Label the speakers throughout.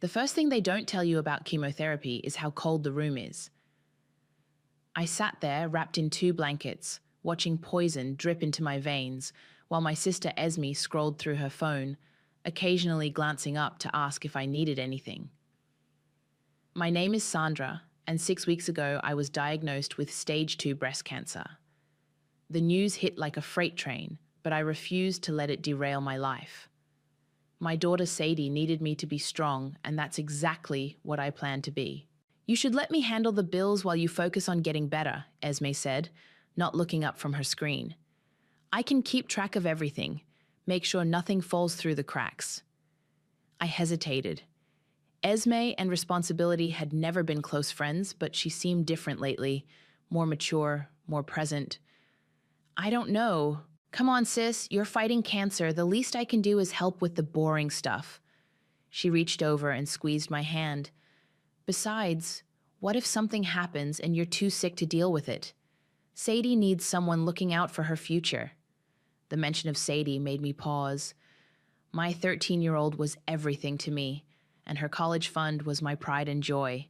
Speaker 1: The first thing they don't tell you about chemotherapy is how cold the room is. I sat there, wrapped in 2 blankets, watching poison drip into my veins, while my sister Esme scrolled through her phone, occasionally glancing up to ask if I needed anything. My name is Sandra, and 6 weeks ago I was diagnosed with stage 2 breast cancer. The news hit like a freight train, but I refused to let it derail my life. My daughter Sadie needed me to be strong, and that's exactly what I plan to be. You should let me handle the bills while you focus on getting better, Esme said, not looking up from her screen. I can keep track of everything, make sure nothing falls through the cracks. I hesitated. Esme and responsibility had never been close friends, but she seemed different lately, more mature, more present. I don't know. Come on, sis, you're fighting cancer. The least I can do is help with the boring stuff. She reached over and squeezed my hand. Besides, what if something happens and you're too sick to deal with it? Sadie needs someone looking out for her future. The mention of Sadie made me pause. My 13-year-old was everything to me, and her college fund was my pride and joy.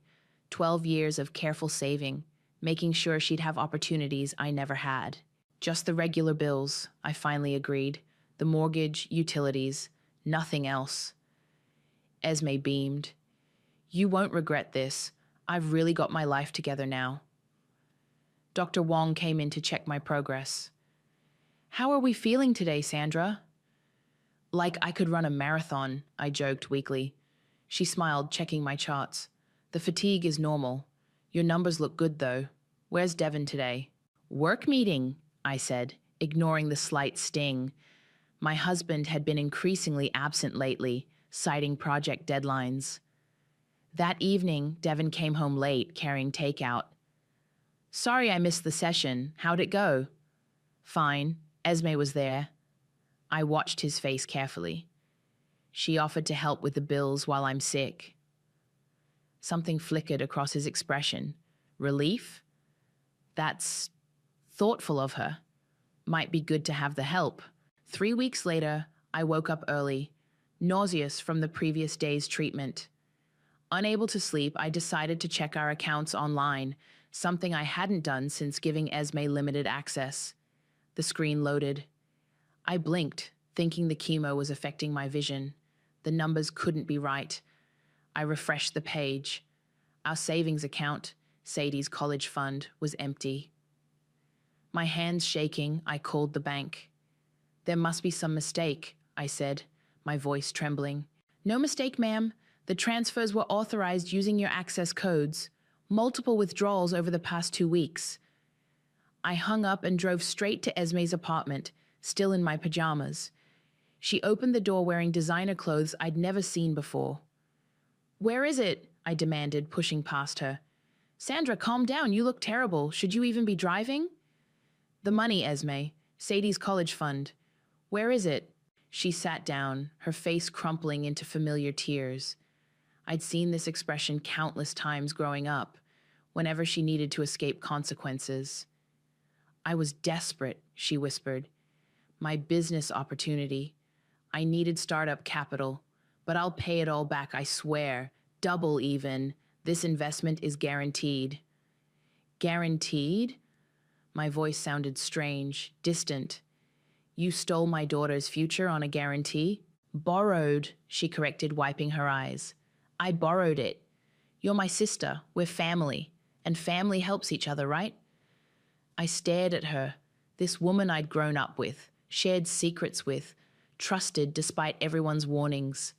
Speaker 1: 12 years of careful saving, making sure she'd have opportunities I never had. Just the regular bills, I finally agreed. The mortgage, utilities, nothing else. Esme beamed. You won't regret this. I've really got my life together now. Dr. Wong came in to check my progress. How are we feeling today, Sandra? Like I could run a marathon, I joked weakly. She smiled, checking my charts. The fatigue is normal. Your numbers look good, though. Where's Devon today? Work meeting, I said, ignoring the slight sting. My husband had been increasingly absent lately, citing project deadlines. That evening, Devon came home late, carrying takeout. Sorry I missed the session. How'd it go? Fine. Esme was there. I watched his face carefully. She offered to help with the bills while I'm sick. Something flickered across his expression. Relief? That's thoughtful of her. Might be good to have the help. 3 weeks later, I woke up early, nauseous from the previous day's treatment. Unable to sleep, I decided to check our accounts online, something I hadn't done since giving Esme limited access. The screen loaded. I blinked, thinking the chemo was affecting my vision. The numbers couldn't be right. I refreshed the page. Our savings account, Sadie's college fund, was empty. My hands shaking, I called the bank. There must be some mistake, I said, my voice trembling. No mistake, ma'am. The transfers were authorized using your access codes. Multiple withdrawals over the past 2 weeks. I hung up and drove straight to Esme's apartment, still in my pajamas. She opened the door wearing designer clothes I'd never seen before. Where is it? I demanded, pushing past her. Sandra, calm down. You look terrible. Should you even be driving? The money, Esme. Sadie's college fund. Where is it? She sat down, her face crumpling into familiar tears. I'd seen this expression countless times growing up, whenever she needed to escape consequences. I was desperate, she whispered. My business opportunity. I needed startup capital, but I'll pay it all back, I swear. Double even. This investment is guaranteed. Guaranteed? My voice sounded strange, distant. You stole my daughter's future on a guarantee? Borrowed, she corrected, wiping her eyes. I borrowed it. You're my sister. We're family. And family helps each other, right? I stared at her, this woman I'd grown up with, shared secrets with, trusted despite everyone's warnings.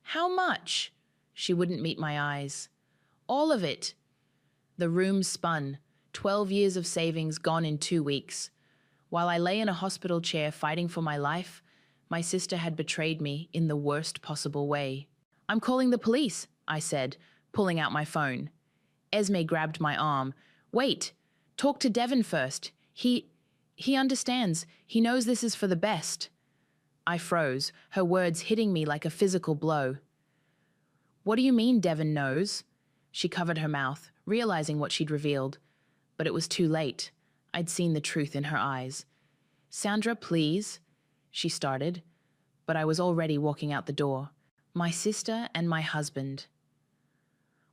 Speaker 1: How much? She wouldn't meet my eyes. All of it. The room spun. 12 years of savings gone in 2 weeks. While I lay in a hospital chair fighting for my life, my sister had betrayed me in the worst possible way. I'm calling the police, I said, pulling out my phone. Esme grabbed my arm. Wait, talk to Devon first. He understands. He knows this is for the best. I froze, her words hitting me like a physical blow. What do you mean Devon knows? She covered her mouth, realizing what she'd revealed. But it was too late. I'd seen the truth in her eyes. Sandra, please, she started, but I was already walking out the door. My sister and my husband.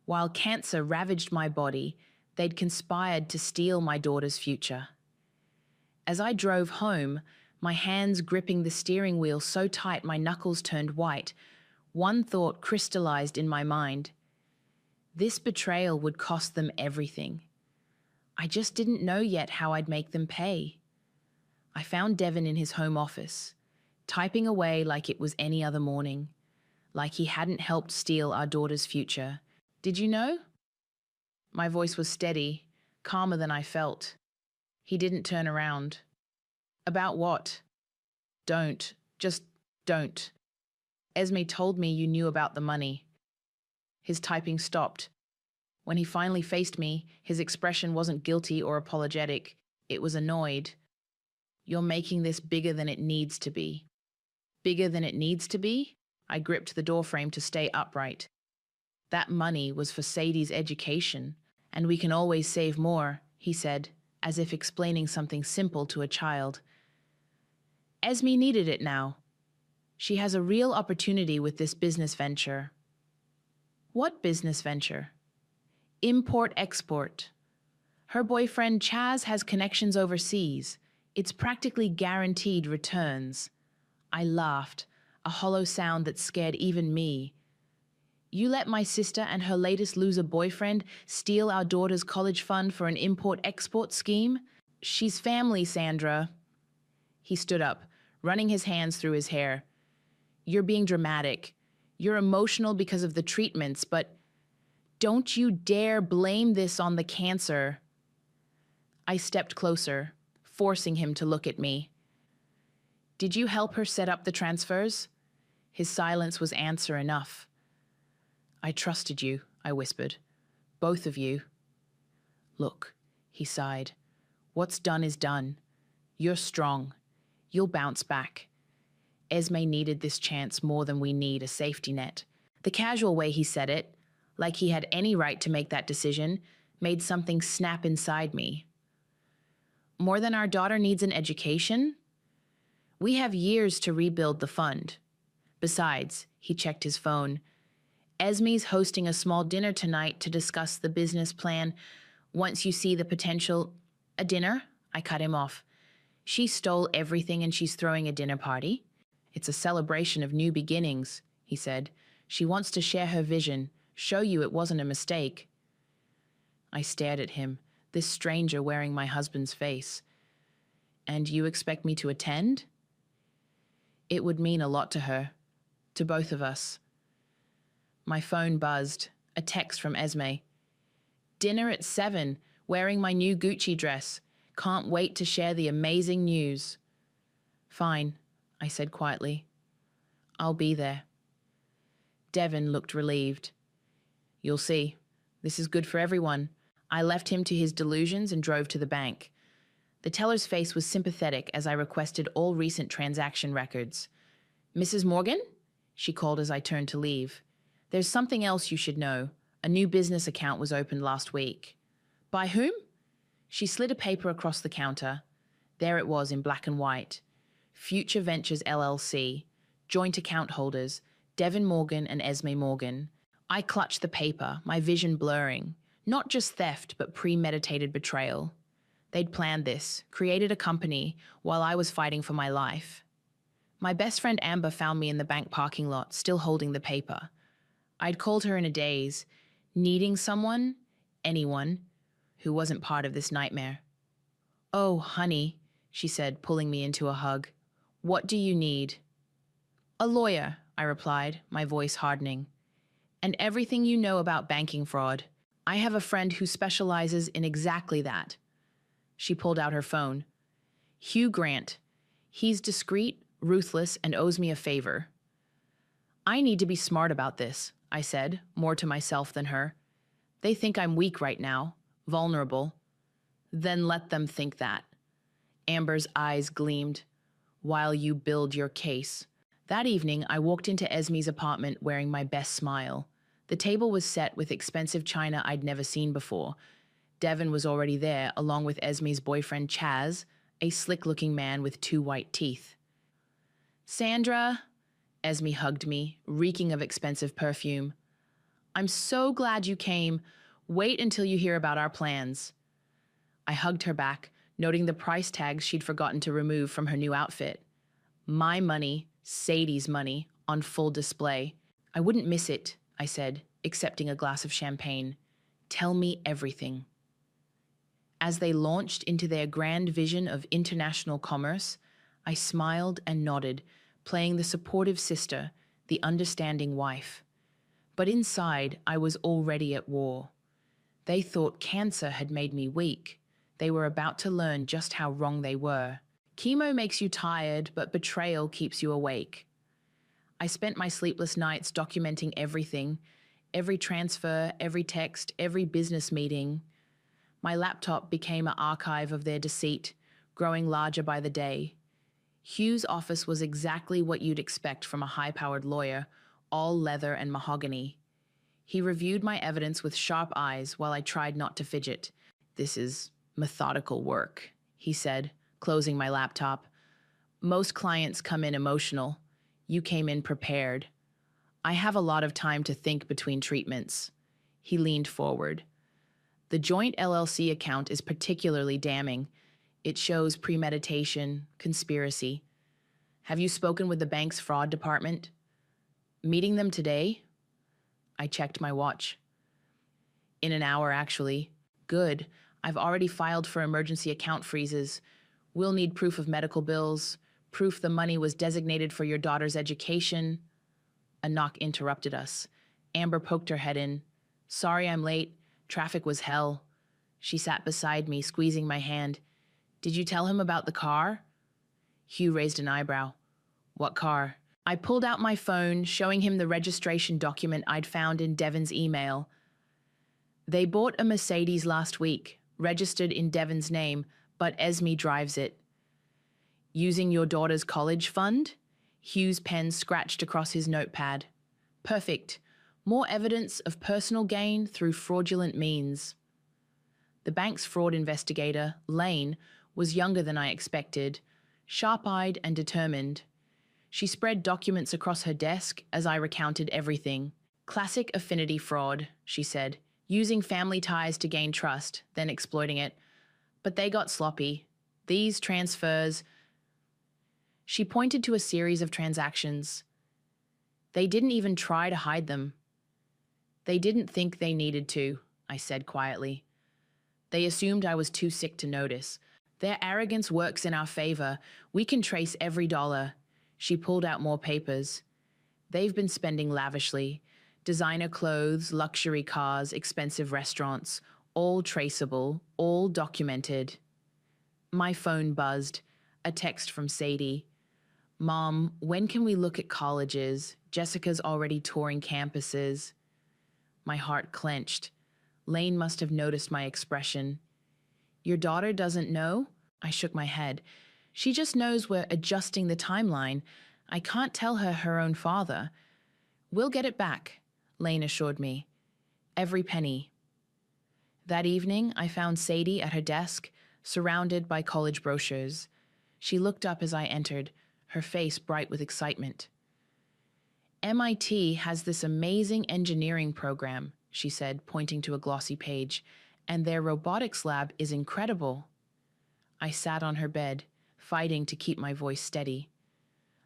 Speaker 1: While cancer ravaged my body, they'd conspired to steal my daughter's future. As I drove home, my hands gripping the steering wheel so tight my knuckles turned white, one thought crystallized in my mind. This betrayal would cost them everything. I just didn't know yet how I'd make them pay. I found Devon in his home office, typing away like it was any other morning, like he hadn't helped steal our daughter's future. Did you know? My voice was steady, calmer than I felt. He didn't turn around. About what? Don't. Just don't. Esme told me you knew about the money. His typing stopped. When he finally faced me, his expression wasn't guilty or apologetic. It was annoyed. You're making this bigger than it needs to be. Bigger than it needs to be? I gripped the doorframe to stay upright. That money was for Sadie's education, and we can always save more, he said, as if explaining something simple to a child. Esme needed it now. She has a real opportunity with this business venture. What business venture? Import-export. Her boyfriend Chaz has connections overseas. It's practically guaranteed returns. I laughed, a hollow sound that scared even me. You let my sister and her latest loser boyfriend steal our daughter's college fund for an import-export scheme? She's family, Sandra. He stood up, running his hands through his hair. You're being dramatic. You're emotional because of the treatments, but don't you dare blame this on the cancer. I stepped closer, forcing him to look at me. Did you help her set up the transfers? His silence was answer enough. I trusted you, I whispered. Both of you. Look, he sighed. What's done is done. You're strong. You'll bounce back. Esme needed this chance more than we need a safety net. The casual way he said it, like he had any right to make that decision, made something snap inside me. More than our daughter needs an education? We have years to rebuild the fund. Besides, he checked his phone, Esme's hosting a small dinner tonight to discuss the business plan. Once you see the potential... A dinner? I cut him off. She stole everything and she's throwing a dinner party. It's a celebration of new beginnings, he said. She wants to share her vision, show you it wasn't a mistake. I stared at him, this stranger wearing my husband's face. And you expect me to attend? It would mean a lot to her, to both of us. My phone buzzed, a text from Esme. Dinner at 7, wearing my new Gucci dress. Can't wait to share the amazing news. Fine, I said quietly. I'll be there. Devon looked relieved. You'll see. This is good for everyone. I left him to his delusions and drove to the bank. The teller's face was sympathetic as I requested all recent transaction records. Mrs. Morgan? She called as I turned to leave. There's something else you should know. A new business account was opened last week. By whom? She slid a paper across the counter. There it was in black and white. Future Ventures LLC. Joint account holders. Devon Morgan and Esme Morgan. I clutched the paper, my vision blurring. Not just theft, but premeditated betrayal. They'd planned this, created a company, while I was fighting for my life. My best friend Amber found me in the bank parking lot, still holding the paper. I'd called her in a daze, needing someone, anyone, who wasn't part of this nightmare. Oh, honey, she said, pulling me into a hug. What do you need? A lawyer, I replied, my voice hardening. And everything you know about banking fraud. I have a friend who specializes in exactly that. She pulled out her phone. Hugh Grant. He's discreet, ruthless, and owes me a favor. I need to be smart about this, I said, more to myself than her. They think I'm weak right now, vulnerable. Then let them think that. Amber's eyes gleamed. While you build your case. That evening, I walked into Esme's apartment wearing my best smile. The table was set with expensive china I'd never seen before. Devon was already there, along with Esme's boyfriend Chaz, a slick-looking man with 2 white teeth. Sandra, Esme hugged me, reeking of expensive perfume. I'm so glad you came. Wait until you hear about our plans. I hugged her back, noting the price tags she'd forgotten to remove from her new outfit. My money, Sadie's money, on full display. I wouldn't miss it, I said, accepting a glass of champagne. Tell me everything. As they launched into their grand vision of international commerce, I smiled and nodded, playing the supportive sister, the understanding wife. But inside, I was already at war. They thought cancer had made me weak. They were about to learn just how wrong they were. Chemo makes you tired, but betrayal keeps you awake. I spent my sleepless nights documenting everything, every transfer, every text, every business meeting. My laptop became an archive of their deceit, growing larger by the day. Hugh's office was exactly what you'd expect from a high-powered lawyer, all leather and mahogany. He reviewed my evidence with sharp eyes while I tried not to fidget. This is methodical work, he said, closing my laptop. Most clients come in emotional. You came in prepared. I have a lot of time to think between treatments. He leaned forward. The joint LLC account is particularly damning. It shows premeditation, conspiracy. Have you spoken with the bank's fraud department? Meeting them today? I checked my watch. In an hour, actually. Good. I've already filed for emergency account freezes. We'll need proof of medical bills, proof the money was designated for your daughter's education. A knock interrupted us. Amber poked her head in. Sorry I'm late. Traffic was hell. She sat beside me, squeezing my hand. Did you tell him about the car? Hugh raised an eyebrow. What car? I pulled out my phone, showing him the registration document I'd found in Devon's email. They bought a Mercedes last week, registered in Devon's name, but Esme drives it. Using your daughter's college fund? Hugh's pen scratched across his notepad. Perfect. More evidence of personal gain through fraudulent means. The bank's fraud investigator, Lane, was younger than I expected, sharp-eyed and determined. She spread documents across her desk as I recounted everything. Classic affinity fraud, she said, using family ties to gain trust, then exploiting it. But they got sloppy. These transfers... She pointed to a series of transactions. They didn't even try to hide them. They didn't think they needed to, I said quietly. They assumed I was too sick to notice. Their arrogance works in our favor. We can trace every dollar. She pulled out more papers. They've been spending lavishly. Designer clothes, luxury cars, expensive restaurants, all traceable, all documented. My phone buzzed. A text from Sadie. Mom, when can we look at colleges? Jessica's already touring campuses. My heart clenched. Lane must have noticed my expression. Your daughter doesn't know? I shook my head. She just knows we're adjusting the timeline. I can't tell her her own father. We'll get it back, Lane assured me. Every penny. That evening, I found Sadie at her desk, surrounded by college brochures. She looked up as I entered, her face bright with excitement. MIT has this amazing engineering program, she said, pointing to a glossy page, and their robotics lab is incredible. I sat on her bed, fighting to keep my voice steady.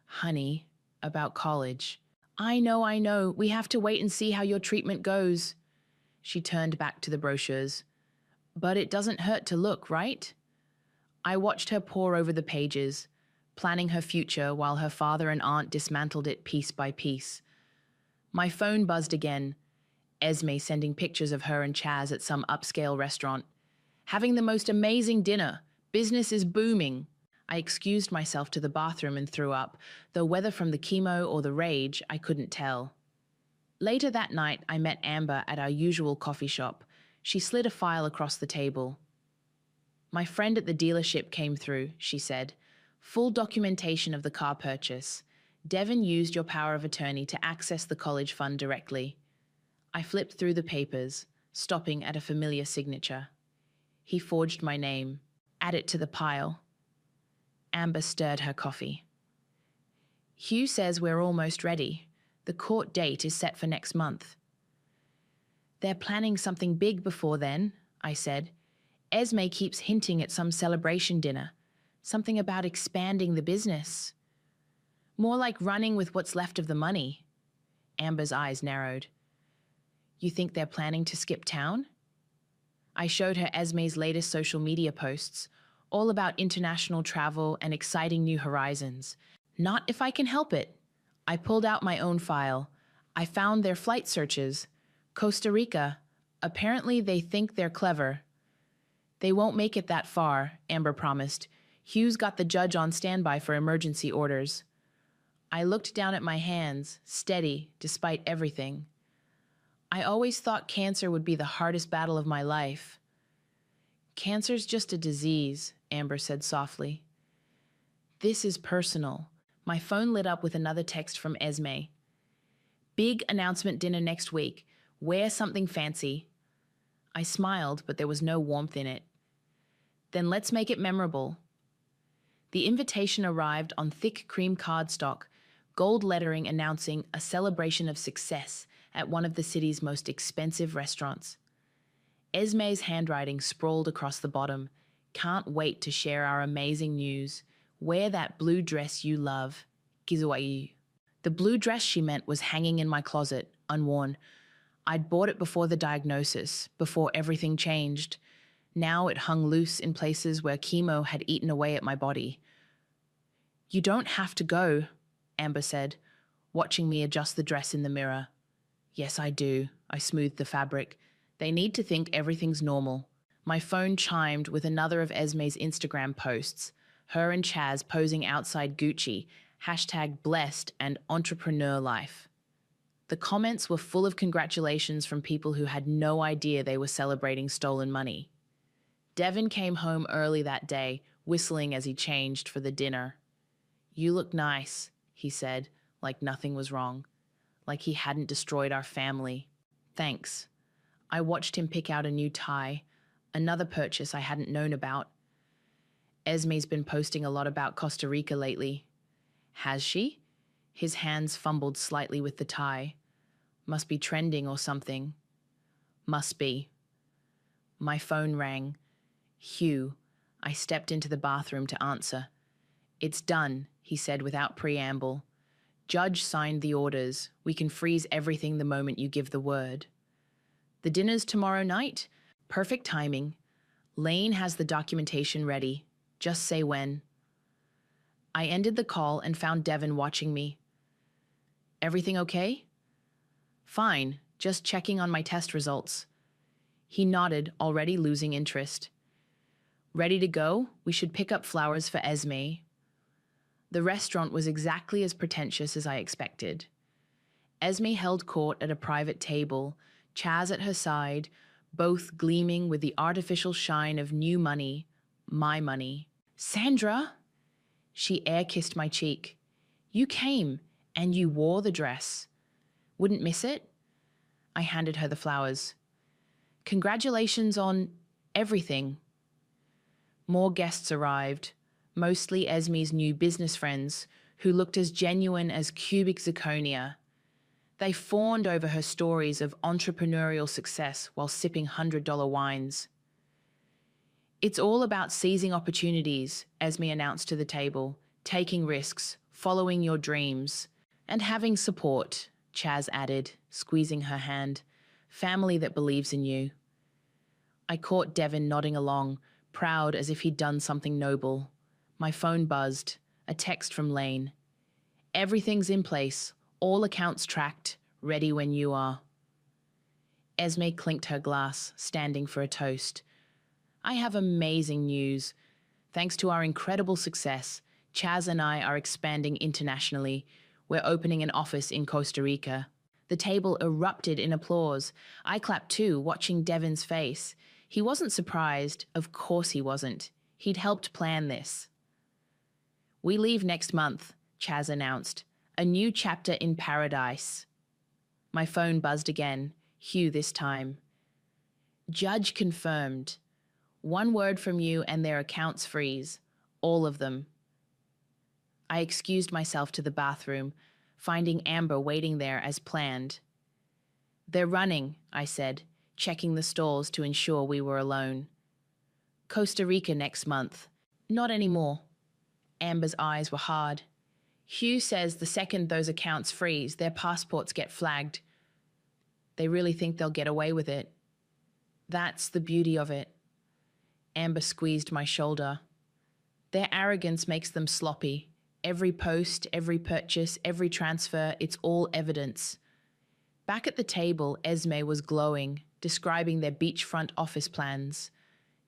Speaker 1: Honey, about college. I know. We have to wait and see how your treatment goes. She turned back to the brochures. But it doesn't hurt to look, right? I watched her pore over the pages, planning her future while her father and aunt dismantled it piece by piece. My phone buzzed again. Esme sending pictures of her and Chaz at some upscale restaurant. Having the most amazing dinner. Business is booming. I excused myself to the bathroom and threw up, though whether from the chemo or the rage, I couldn't tell. Later that night, I met Amber at our usual coffee shop. She slid a file across the table. My friend at the dealership came through, she said. Full documentation of the car purchase. Devon used your power of attorney to access the college fund directly. I flipped through the papers, stopping at a familiar signature. He forged my name. Add it to the pile. Amber stirred her coffee. Hugh says we're almost ready. The court date is set for next month. They're planning something big before then, I said. Esme keeps hinting at some celebration dinner. Something about expanding the business. More like running with what's left of the money. Amber's eyes narrowed. You think they're planning to skip town? I showed her Esme's latest social media posts, all about international travel and exciting new horizons. Not if I can help it. I pulled out my own file. I found their flight searches. Costa Rica. Apparently they think they're clever. They won't make it that far, Amber promised. Hugh's got the judge on standby for emergency orders. I looked down at my hands, steady, despite everything. I always thought cancer would be the hardest battle of my life. Cancer's just a disease, Amber said softly. This is personal. My phone lit up with another text from Esme. Big announcement dinner next week. Wear something fancy. I smiled, but there was no warmth in it. Then let's make it memorable. The invitation arrived on thick cream cardstock, gold lettering announcing a celebration of success at one of the city's most expensive restaurants. Esme's handwriting sprawled across the bottom. Can't wait to share our amazing news. Wear that blue dress you love. Gizuai. The blue dress she meant was hanging in my closet, unworn. I'd bought it before the diagnosis, before everything changed. Now it hung loose in places where chemo had eaten away at my body. You don't have to go, Amber said, watching me adjust the dress in the mirror. Yes, I do. I smoothed the fabric. They need to think everything's normal. My phone chimed with another of Esme's Instagram posts, her and Chaz posing outside Gucci, #blessed and entrepreneur life. The comments were full of congratulations from people who had no idea they were celebrating stolen money. Devin came home early that day, whistling as he changed for the dinner. You look nice, he said, like nothing was wrong, like he hadn't destroyed our family. Thanks. I watched him pick out a new tie, another purchase I hadn't known about. Esme's been posting a lot about Costa Rica lately. Has she? His hands fumbled slightly with the tie. Must be trending or something. Must be. My phone rang. Hugh. I stepped into the bathroom to answer. It's done, he said without preamble. Judge signed the orders. We can freeze everything the moment you give the word. The dinner's tomorrow night? Perfect timing. Lane has the documentation ready. Just say when. I ended the call and found Devin watching me. Everything okay? Fine, just checking on my test results. He nodded, already losing interest. Ready to go? We should pick up flowers for Esme. The restaurant was exactly as pretentious as I expected. Esme held court at a private table, Chaz at her side, both gleaming with the artificial shine of new money, my money. Sandra? She air-kissed my cheek. You came, and you wore the dress. Wouldn't miss it? I handed her the flowers. Congratulations on everything. More guests arrived, mostly Esme's new business friends, who looked as genuine as cubic zirconia. They fawned over her stories of entrepreneurial success while sipping $100 wines. It's all about seizing opportunities, Esme announced to the table, taking risks, following your dreams, and having support, Chaz added, squeezing her hand. Family that believes in you. I caught Devin nodding along, proud as if he'd done something noble. My phone buzzed, a text from Lane. Everything's in place, all accounts tracked, ready when you are. Esme clinked her glass, standing for a toast. I have amazing news. Thanks to our incredible success, Chaz and I are expanding internationally. We're opening an office in Costa Rica. The table erupted in applause. I clapped too, watching Devin's face. He wasn't surprised. Of course he wasn't. He'd helped plan this. We leave next month, Chaz announced. A new chapter in paradise. My phone buzzed again, Hugh this time. Judge confirmed. One word from you and their accounts freeze. All of them. I excused myself to the bathroom, finding Amber waiting there as planned. "They're running," I said, checking the stalls to ensure we were alone. "Costa Rica next month." "Not anymore." Amber's eyes were hard. "Hugh says the second those accounts freeze, their passports get flagged. They really think they'll get away with it. That's the beauty of it." Amber squeezed my shoulder. "Their arrogance makes them sloppy. Every post, every purchase, every transfer, it's all evidence." Back at the table, Esme was glowing, describing their beachfront office plans.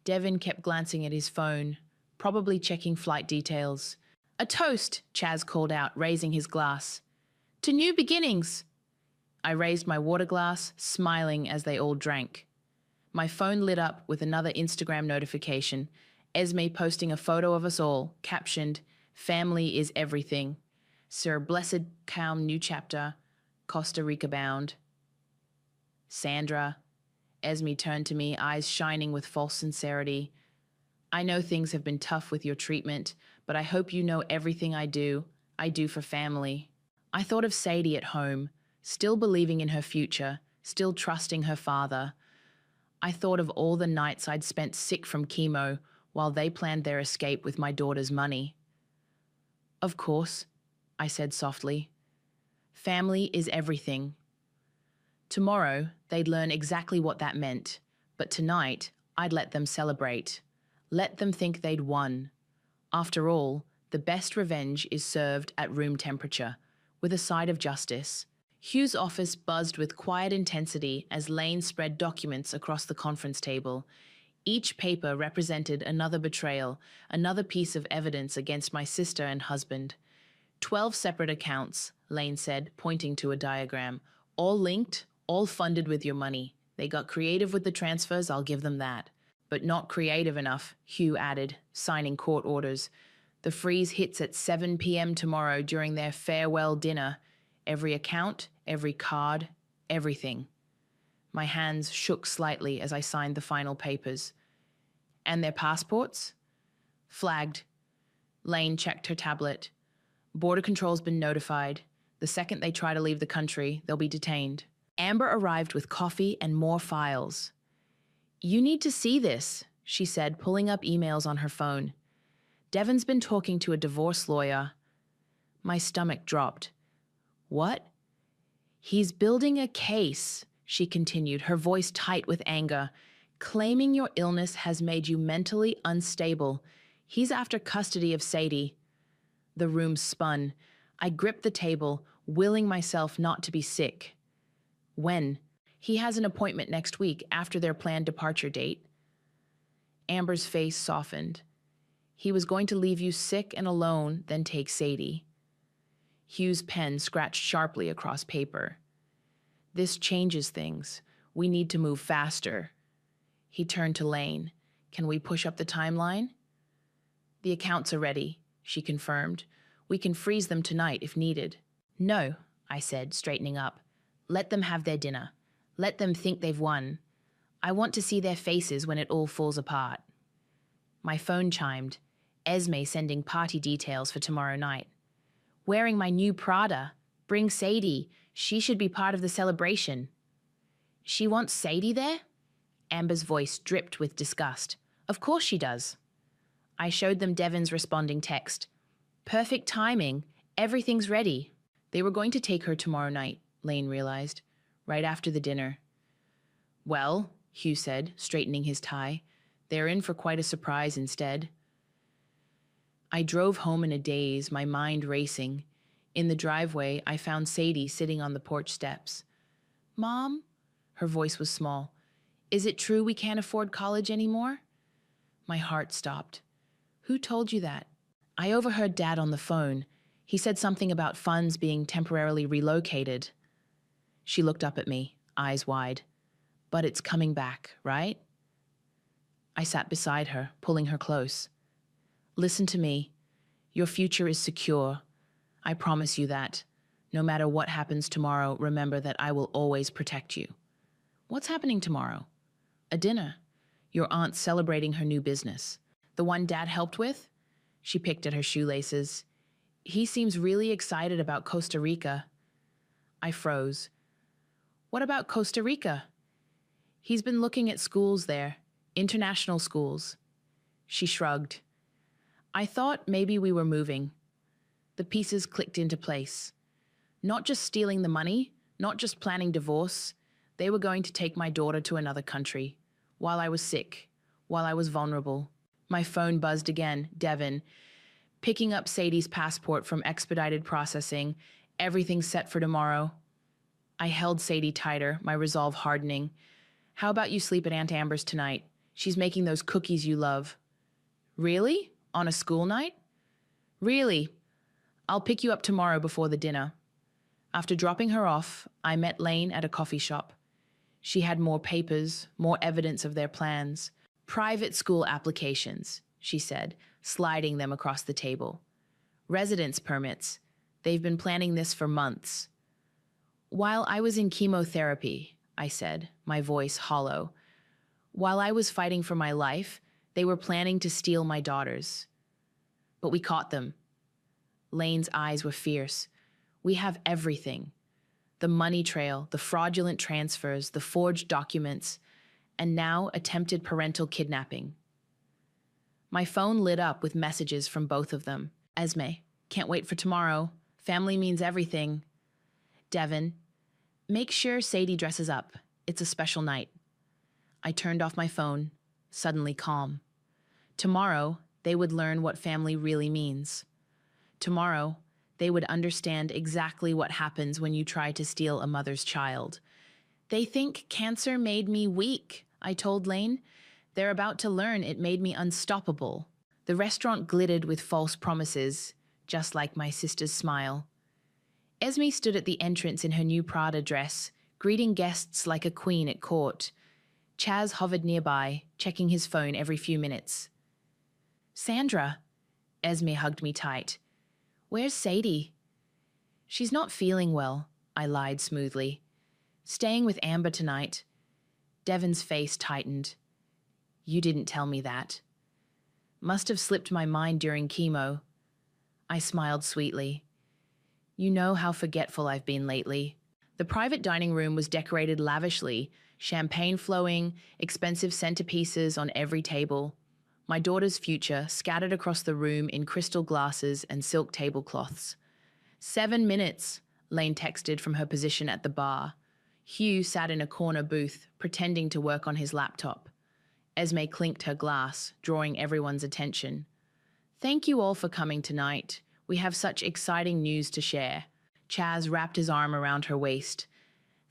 Speaker 1: Devin kept glancing at his phone, probably checking flight details. "A toast," Chaz called out, raising his glass. "To new beginnings." I raised my water glass, smiling as they all drank. My phone lit up with another Instagram notification, Esme posting a photo of us all, captioned, "Family is everything. Sir blessed calm new chapter, Costa Rica bound." "Sandra," Esme turned to me, eyes shining with false sincerity. "I know things have been tough with your treatment, but I hope you know everything I do for family." I thought of Sadie at home, still believing in her future, still trusting her father. I thought of all the nights I'd spent sick from chemo while they planned their escape with my daughter's money. "Of course," I said softly. "Family is everything." Tomorrow, they'd learn exactly what that meant, but tonight, I'd let them celebrate. Let them think they'd won. After all, the best revenge is served at room temperature, with a side of justice. Hugh's office buzzed with quiet intensity as Lane spread documents across the conference table. Each paper represented another betrayal, another piece of evidence against my sister and husband. 12 separate accounts, Lane said, pointing to a diagram. All linked, all funded with your money. They got creative with the transfers, I'll give them that. But not creative enough, Hugh added, signing court orders. The freeze hits at 7 p.m. tomorrow during their farewell dinner. Every account, every card, everything. My hands shook slightly as I signed the final papers. "And their passports?" "Flagged." Lane checked her tablet. "Border control's been notified. The second they try to leave the country, they'll be detained." Amber arrived with coffee and more files. "You need to see this," she said, pulling up emails on her phone. "Devin's been talking to a divorce lawyer." My stomach dropped. "What?" "He's building a case," she continued, her voice tight with anger. "Claiming your illness has made you mentally unstable. He's after custody of Sadie." The room spun. I gripped the table, willing myself not to be sick. "When?" "He has an appointment next week after their planned departure date." Amber's face softened. "He was going to leave you sick and alone, then take Sadie." Hugh's pen scratched sharply across paper. "This changes things. We need to move faster." He turned to Lane. "Can we push up the timeline?" "The accounts are ready," she confirmed. "We can freeze them tonight if needed." "No," I said, straightening up. "Let them have their dinner. Let them think they've won. I want to see their faces when it all falls apart." My phone chimed. Esme sending party details for tomorrow night. "Wearing my new Prada. Bring Sadie. She should be part of the celebration." "She wants Sadie there?" Amber's voice dripped with disgust. "Of course she does." I showed them Devin's responding text. "Perfect timing. Everything's ready." They were going to take her tomorrow night, Lane realized, right after the dinner. "Well," Hugh said, straightening his tie, "they're in for quite a surprise instead." I drove home in a daze, my mind racing. In the driveway, I found Sadie sitting on the porch steps. "Mom?" Her voice was small. "Is it true we can't afford college anymore?" My heart stopped. "Who told you that?" "I overheard Dad on the phone. He said something about funds being temporarily relocated." She looked up at me, eyes wide. "But it's coming back, right?" I sat beside her, pulling her close. "Listen to me. Your future is secure. I promise you that. No matter what happens tomorrow, remember that I will always protect you." "What's happening tomorrow?" "A dinner. Your aunt's celebrating her new business. The one Dad helped with?" She picked at her shoelaces. He seems really excited about Costa Rica. I froze. What about Costa Rica? He's been looking at schools there, international schools. She shrugged. I thought maybe we were moving. The pieces clicked into place. Not just stealing the money, not just planning divorce. They were going to take my daughter to another country. While I was sick, while I was vulnerable. My phone buzzed again, Devon. Picking up Sadie's passport from expedited processing. Everything set for tomorrow. I held Sadie tighter, my resolve hardening. How about you sleep at Aunt Amber's tonight? She's making those cookies you love. Really? On a school night? Really? I'll pick you up tomorrow before the dinner. After dropping her off, I met Lane at a coffee shop. She had more papers, more evidence of their plans. Private school applications, she said, sliding them across the table. Residence permits. They've been planning this for months. While I was in chemotherapy, I said, my voice hollow. While I was fighting for my life, they were planning to steal my daughters. But we caught them. Lane's eyes were fierce. We have everything. The money trail, the fraudulent transfers, the forged documents, and now attempted parental kidnapping. My phone lit up with messages from both of them. Esme, can't wait for tomorrow. Family means everything. Devon, make sure Sadie dresses up. It's a special night. I turned off my phone, suddenly calm. Tomorrow, they would learn what family really means. Tomorrow, they would understand exactly what happens when you try to steal a mother's child. They think cancer made me weak, I told Lane. They're about to learn it made me unstoppable. The restaurant glittered with false promises, just like my sister's smile. Esme stood at the entrance in her new Prada dress, greeting guests like a queen at court. Chaz hovered nearby, checking his phone every few minutes. Sandra, Esme hugged me tight. Where's Sadie? She's not feeling well, I lied smoothly. Staying with Amber tonight. Devon's face tightened. You didn't tell me that. Must have slipped my mind during chemo. I smiled sweetly. You know how forgetful I've been lately. The private dining room was decorated lavishly, champagne flowing, expensive centerpieces on every table. My daughter's future scattered across the room in crystal glasses and silk tablecloths. 7 minutes, Lane texted from her position at the bar. Hugh sat in a corner booth, pretending to work on his laptop. Esme clinked her glass, drawing everyone's attention. Thank you all for coming tonight. We have such exciting news to share. Chaz wrapped his arm around her waist.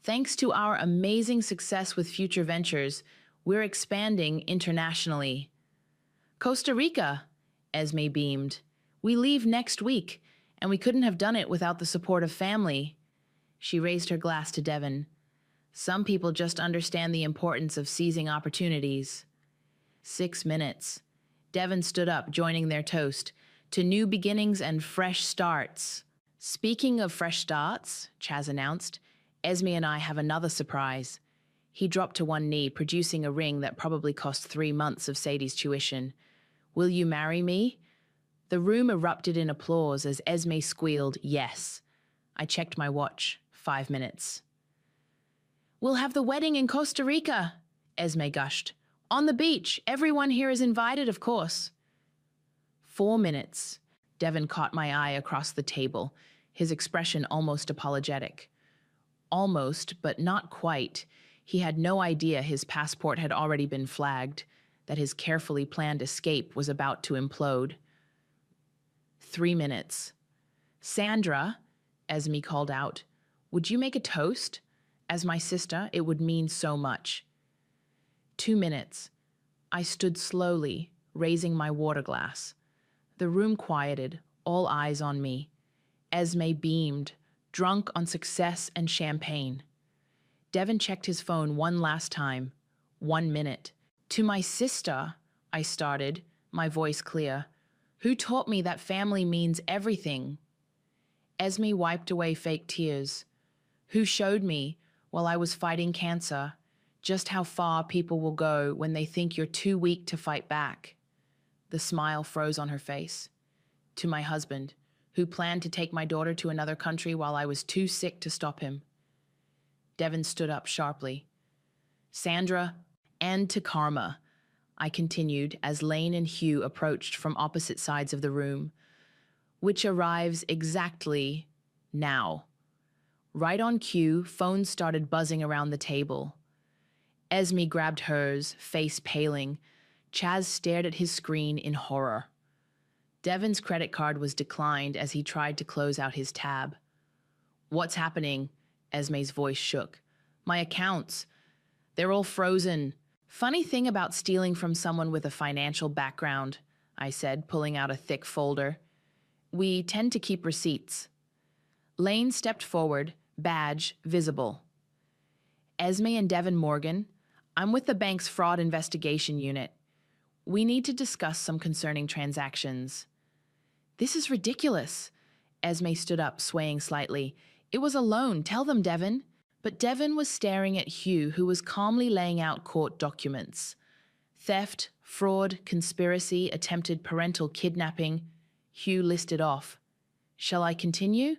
Speaker 1: Thanks to our amazing success with future ventures, we're expanding internationally. Costa Rica, Esme beamed. We leave next week, and we couldn't have done it without the support of family. She raised her glass to Devon. Some people just understand the importance of seizing opportunities. 6 minutes. Devon stood up, joining their toast. To new beginnings and fresh starts. Speaking of fresh starts, Chaz announced, Esme and I have another surprise. He dropped to one knee, producing a ring that probably cost 3 months of Sadie's tuition. Will you marry me? The room erupted in applause as Esme squealed, yes. I checked my watch. 5 minutes. We'll have the wedding in Costa Rica, Esme gushed. On the beach. Everyone here is invited, of course. 4 minutes. Devon caught my eye across the table, his expression almost apologetic. Almost, but not quite. He had no idea his passport had already been flagged, that his carefully planned escape was about to implode. 3 minutes. Sandra, Esme called out, would you make a toast? As my sister, it would mean so much. 2 minutes. I stood slowly, raising my water glass. The room quieted, all eyes on me. Esme beamed, drunk on success and champagne. Devon checked his phone one last time. 1 minute. To my sister, I started, my voice clear. Who taught me that family means everything? Esme wiped away fake tears. Who showed me, while I was fighting cancer, just how far people will go when they think you're too weak to fight back? The smile froze on her face. To my husband, who planned to take my daughter to another country while I was too sick to stop him. Devon stood up sharply. Sandra, and to karma, I continued as Lane and Hugh approached from opposite sides of the room, which arrives exactly now. Right on cue, phones started buzzing around the table. Esme grabbed hers, face paling. Chaz stared at his screen in horror. Devon's credit card was declined as he tried to close out his tab. "What's happening?" Esme's voice shook. "My accounts. They're all frozen." "Funny thing about stealing from someone with a financial background," I said, pulling out a thick folder. "We tend to keep receipts." Lane stepped forward, badge visible. "Esme and Devon Morgan, I'm with the bank's fraud investigation unit. We need to discuss some concerning transactions." "This is ridiculous." Esme stood up, swaying slightly. "It was a loan. Tell them, Devon." But Devon was staring at Hugh, who was calmly laying out court documents. Theft, fraud, conspiracy, attempted parental kidnapping. Hugh listed off. "Shall I continue?"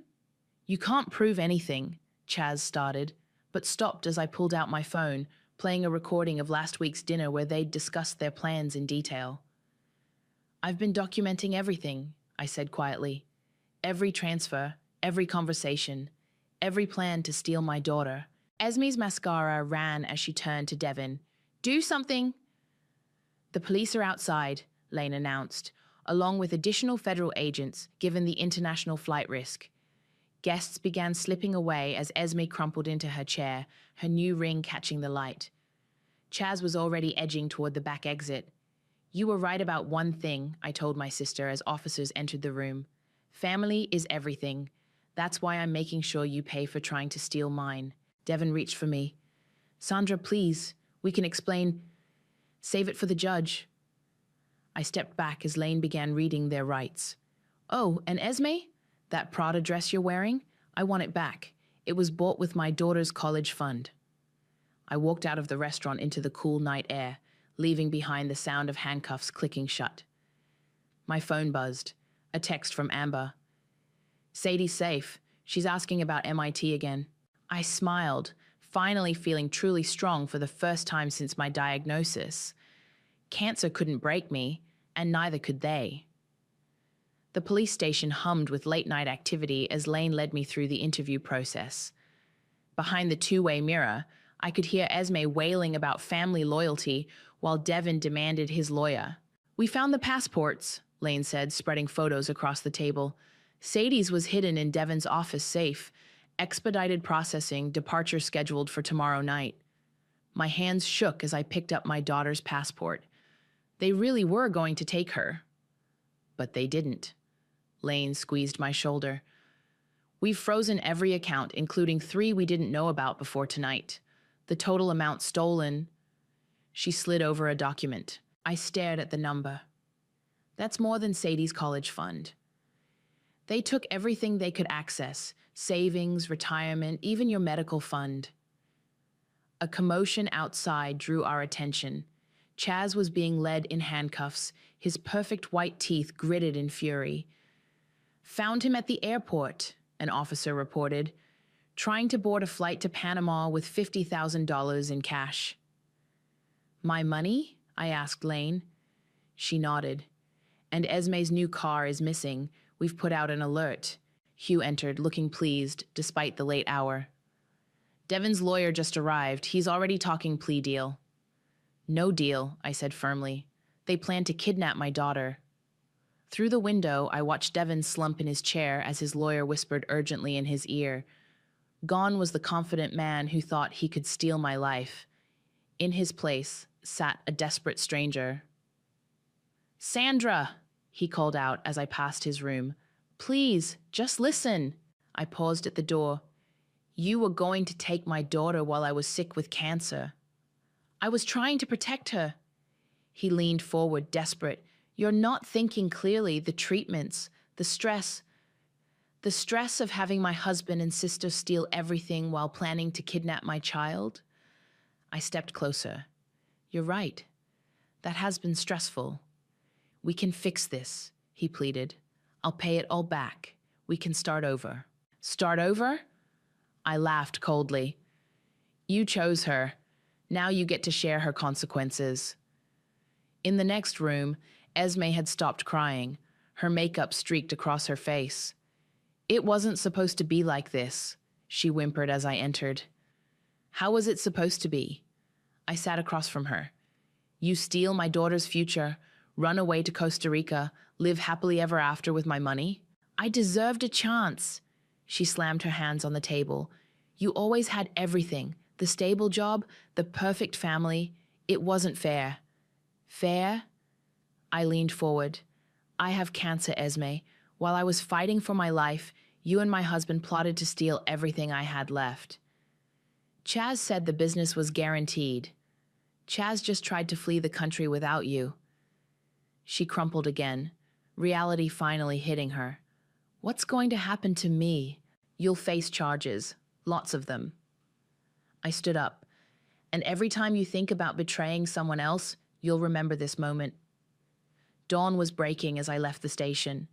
Speaker 1: "You can't prove anything," Chaz started, but stopped as I pulled out my phone, playing a recording of last week's dinner where they'd discussed their plans in detail. "I've been documenting everything," I said quietly. "Every transfer, every conversation, every plan to steal my daughter." Esme's mascara ran as she turned to Devon. "Do something!" "The police are outside," Lane announced, along with additional federal agents given the international flight risk. Guests began slipping away as Esme crumpled into her chair, her new ring catching the light. Chaz was already edging toward the back exit. "You were right about one thing," I told my sister as officers entered the room. "Family is everything. That's why I'm making sure you pay for trying to steal mine." Devon reached for me. "Sandra, please, we can explain. Save it for the judge." I stepped back as Lane began reading their rights. "Oh, and Esme? That Prada dress you're wearing? I want it back. It was bought with my daughter's college fund." I walked out of the restaurant into the cool night air, leaving behind the sound of handcuffs clicking shut. My phone buzzed. A text from Amber. "Sadie's safe. She's asking about MIT again." I smiled, finally feeling truly strong for the first time since my diagnosis. Cancer couldn't break me, and neither could they. The police station hummed with late-night activity as Lane led me through the interview process. Behind the two-way mirror, I could hear Esme wailing about family loyalty while Devon demanded his lawyer. "We found the passports," Lane said, spreading photos across the table. "Sadie's was hidden in Devon's office safe. Expedited processing, departure scheduled for tomorrow night." My hands shook as I picked up my daughter's passport. They really were going to take her. But they didn't. Lane squeezed my shoulder. "We've frozen every account, including 3 we didn't know about before tonight. The total amount stolen..." She slid over a document. I stared at the number. "That's more than Sadie's college fund. They took everything they could access, savings, retirement, even your medical fund." A commotion outside drew our attention. Chaz was being led in handcuffs, his perfect white teeth gritted in fury. "Found him at the airport," an officer reported, "trying to board a flight to Panama with $50,000 in cash." "My money?" I asked Lane. She nodded. "And Esme's new car is missing. We've put out an alert." Hugh entered, looking pleased, despite the late hour. "Devon's lawyer just arrived. He's already talking plea deal." "No deal," I said firmly. "They plan to kidnap my daughter." Through the window, I watched Devon slump in his chair as his lawyer whispered urgently in his ear. Gone was the confident man who thought he could steal my life. In his place sat a desperate stranger. "Sandra!" he called out as I passed his room. "Please, just listen." I paused at the door. "You were going to take my daughter while I was sick with cancer." "I was trying to protect her." He leaned forward, desperate. "You're not thinking clearly. The treatments, the stress of having my husband and sister steal everything while planning to kidnap my child." I stepped closer. "You're right. That has been stressful. We can fix this," he pleaded. "I'll pay it all back. We can start over. Start over? I laughed coldly. You chose her. Now you get to share her consequences. In the next room, Esme had stopped crying. Her makeup streaked across her face. It wasn't supposed to be like this, she whimpered as I entered. How was it supposed to be? I sat across from her. You steal my daughter's future, run away to Costa Rica, live happily ever after with my money? I deserved a chance. She slammed her hands on the table. You always had everything. The stable job, the perfect family. It wasn't fair. Fair? I leaned forward. I have cancer, Esme. While I was fighting for my life, you and my husband plotted to steal everything I had left. Chaz said the business was guaranteed. Chaz just tried to flee the country without you. She crumpled again, reality finally hitting her. What's going to happen to me? You'll face charges, lots of them. I stood up, and every time you think about betraying someone else, you'll remember this moment. Dawn was breaking as I left the station.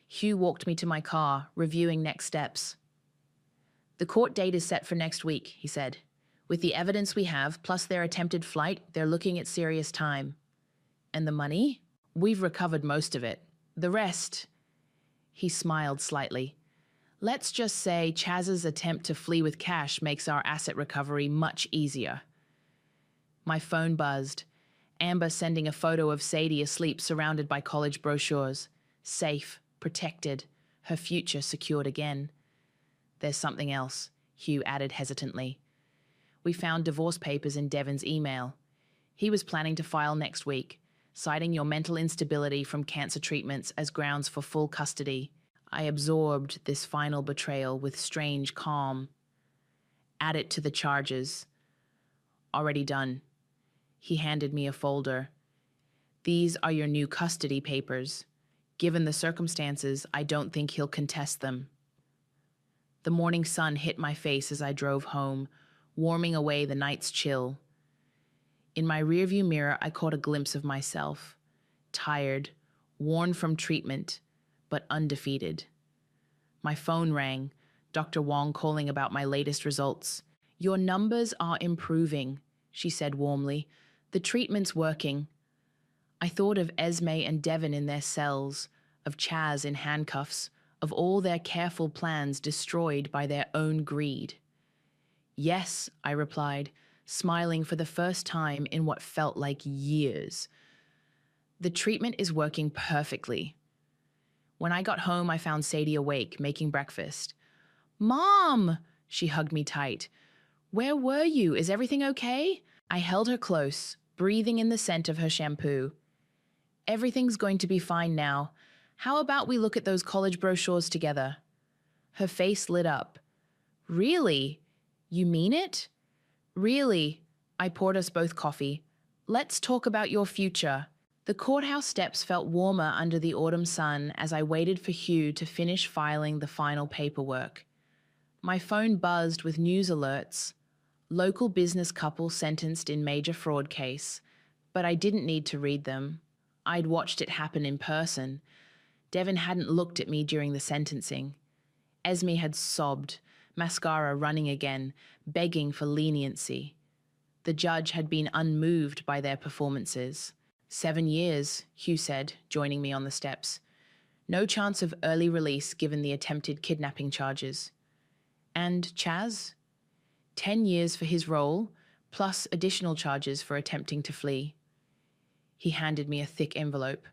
Speaker 1: Hugh walked me to my car, reviewing next steps. The court date is set for next week, he said. With the evidence we have, plus their attempted flight, they're looking at serious time. And the money? We've recovered most of it. The rest... He smiled slightly. Let's just say Chaz's attempt to flee with cash makes our asset recovery much easier. My phone buzzed. Amber sending a photo of Sadie asleep surrounded by college brochures. Safe, protected, her future secured again. There's something else, Hugh added hesitantly. We found divorce papers in Devin's email. He was planning to file next week, citing your mental instability from cancer treatments as grounds for full custody. I absorbed this final betrayal with strange calm. Add it to the charges. Already done. He handed me a folder. These are your new custody papers. Given the circumstances, I don't think he'll contest them. The morning sun hit my face as I drove home, warming away the night's chill. In my rearview mirror, I caught a glimpse of myself. Tired, worn from treatment, but undefeated. My phone rang, Dr. Wong calling about my latest results. Your numbers are improving, she said warmly. The treatment's working. I thought of Esme and Devin in their cells, of Chaz in handcuffs, of all their careful plans destroyed by their own greed. Yes, I replied, smiling for the first time in what felt like years. The treatment is working perfectly. When I got home, I found Sadie awake, making breakfast. Mom! She hugged me tight. Where were you? Is everything okay? I held her close, breathing in the scent of her shampoo. Everything's going to be fine now. How about we look at those college brochures together? Her face lit up. Really? You mean it? Really? I poured us both coffee. Let's talk about your future. The courthouse steps felt warmer under the autumn sun as I waited for Hugh to finish filing the final paperwork. My phone buzzed with news alerts. Local business couple sentenced in major fraud case, but I didn't need to read them. I'd watched it happen in person. Devin hadn't looked at me during the sentencing. Esme had sobbed, mascara running again, begging for leniency. The judge had been unmoved by their performances. 7 years, Hugh said, joining me on the steps. No chance of early release given the attempted kidnapping charges. And Chaz? 10 years for his role, plus additional charges for attempting to flee. He handed me a thick envelope.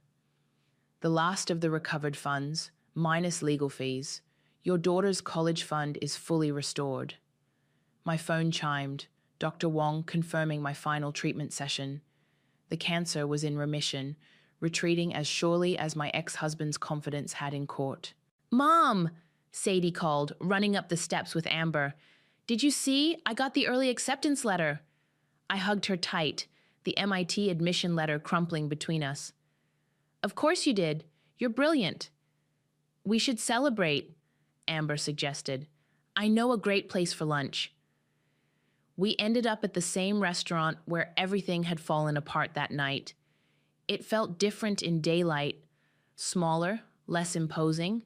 Speaker 1: The last of the recovered funds, minus legal fees. Your daughter's college fund is fully restored. My phone chimed, Dr. Wong confirming my final treatment session. The cancer was in remission, retreating as surely as my ex-husband's confidence had in court. Mom! Sadie called, running up the steps with Amber. Did you see? I got the early acceptance letter. I hugged her tight, the MIT admission letter crumpling between us. Of course you did. You're brilliant. We should celebrate, Amber suggested. I know a great place for lunch. We ended up at the same restaurant where everything had fallen apart that night. It felt different in daylight, smaller, less imposing.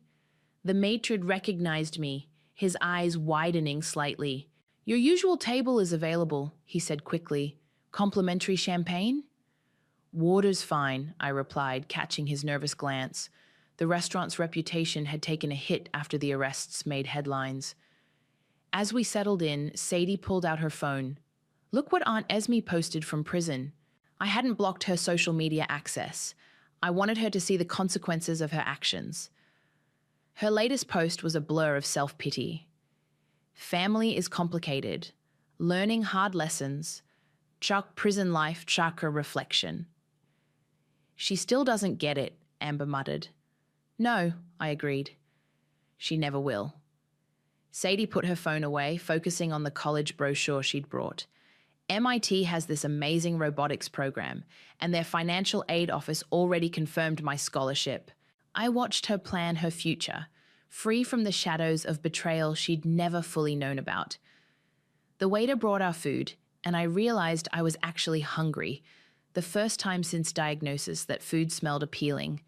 Speaker 1: The matron recognized me, his eyes widening slightly. "Your usual table is available," he said quickly. "Complimentary champagne?" "Water's fine," I replied, catching his nervous glance. The restaurant's reputation had taken a hit after the arrests made headlines. As we settled in, Sadie pulled out her phone. "Look what Aunt Esme posted from prison." I hadn't blocked her social media access. I wanted her to see the consequences of her actions. Her latest post was a blur of self-pity. "Family is complicated. Learning hard lessons. Chuck prison life, chaka reflection." "She still doesn't get it," Amber muttered. "No," I agreed. "She never will." Sadie put her phone away, focusing on the college brochure she'd brought. MIT has this amazing robotics program, and their financial aid office already confirmed my scholarship. I watched her plan her future, free from the shadows of betrayal she'd never fully known about. The waiter brought our food, and I realized I was actually hungry, the first time since diagnosis that food smelled appealing.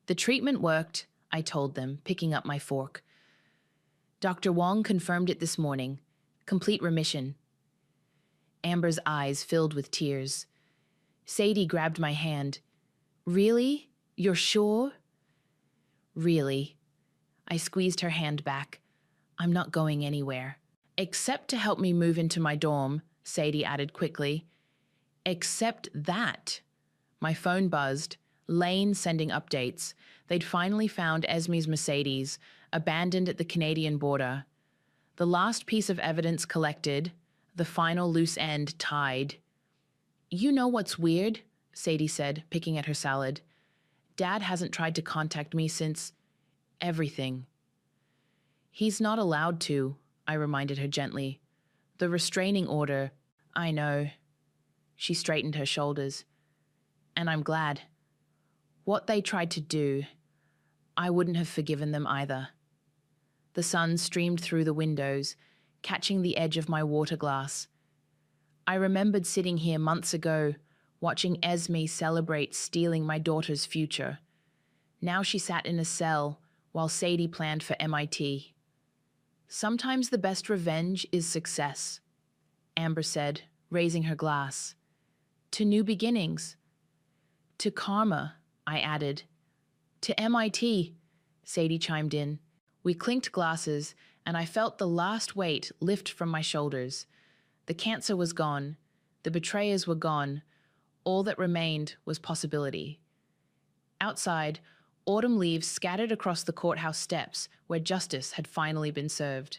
Speaker 1: "The treatment worked," I told them, picking up my fork. "Dr. Wong confirmed it this morning. Complete remission." Amber's eyes filled with tears. Sadie grabbed my hand. "Really? You're sure?" "Really." I squeezed her hand back. "I'm not going anywhere." "Except to help me move into my dorm," Sadie added quickly. "Except that." My phone buzzed. Lane sending updates. They'd finally found Esme's Mercedes, abandoned at the Canadian border. The last piece of evidence collected, the final loose end tied. "You know what's weird?" Sadie said, picking at her salad. "Dad hasn't tried to contact me since everything." "He's not allowed to," I reminded her gently. "The restraining order." "I know." She straightened her shoulders. "And I'm glad. What they tried to do, I wouldn't have forgiven them either." The sun streamed through the windows, catching the edge of my water glass. I remembered sitting here months ago, watching Esme celebrate stealing my daughter's future. Now she sat in a cell while Sadie planned for MIT. "Sometimes the best revenge is success," Amber said, raising her glass. "To new beginnings." "To karma," I added. "To MIT," Sadie chimed in. We clinked glasses, and I felt the last weight lift from my shoulders. The cancer was gone. The betrayers were gone. All that remained was possibility. Outside, autumn leaves scattered across the courthouse steps where justice had finally been served.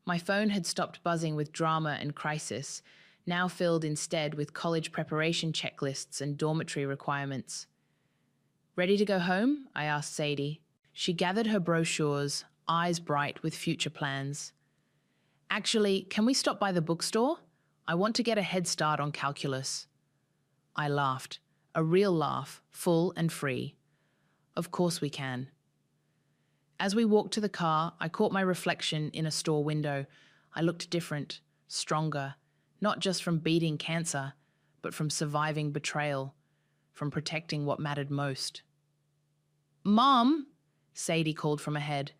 Speaker 1: My phone had stopped buzzing with drama and crisis, now filled instead with college preparation checklists and dormitory requirements. "Ready to go home?" I asked Sadie. She gathered her brochures, eyes bright with future plans. "Actually, can we stop by the bookstore? I want to get a head start on calculus." I laughed, a real laugh, full and free. "Of course we can." As we walked to the car, I caught my reflection in a store window. I looked different, stronger, not just from beating cancer, but from surviving betrayal, from protecting what mattered most. "Mom!" Sadie called from ahead.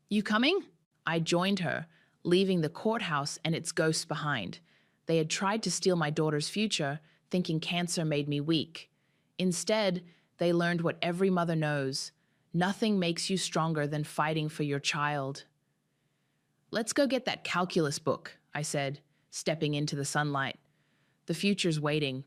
Speaker 1: "You coming?" I joined her, leaving the courthouse and its ghosts behind. They had tried to steal my daughter's future, thinking cancer made me weak. Instead, they learned what every mother knows. Nothing makes you stronger than fighting for your child. "Let's go get that calculus book," I said, stepping into the sunlight. "The future's waiting.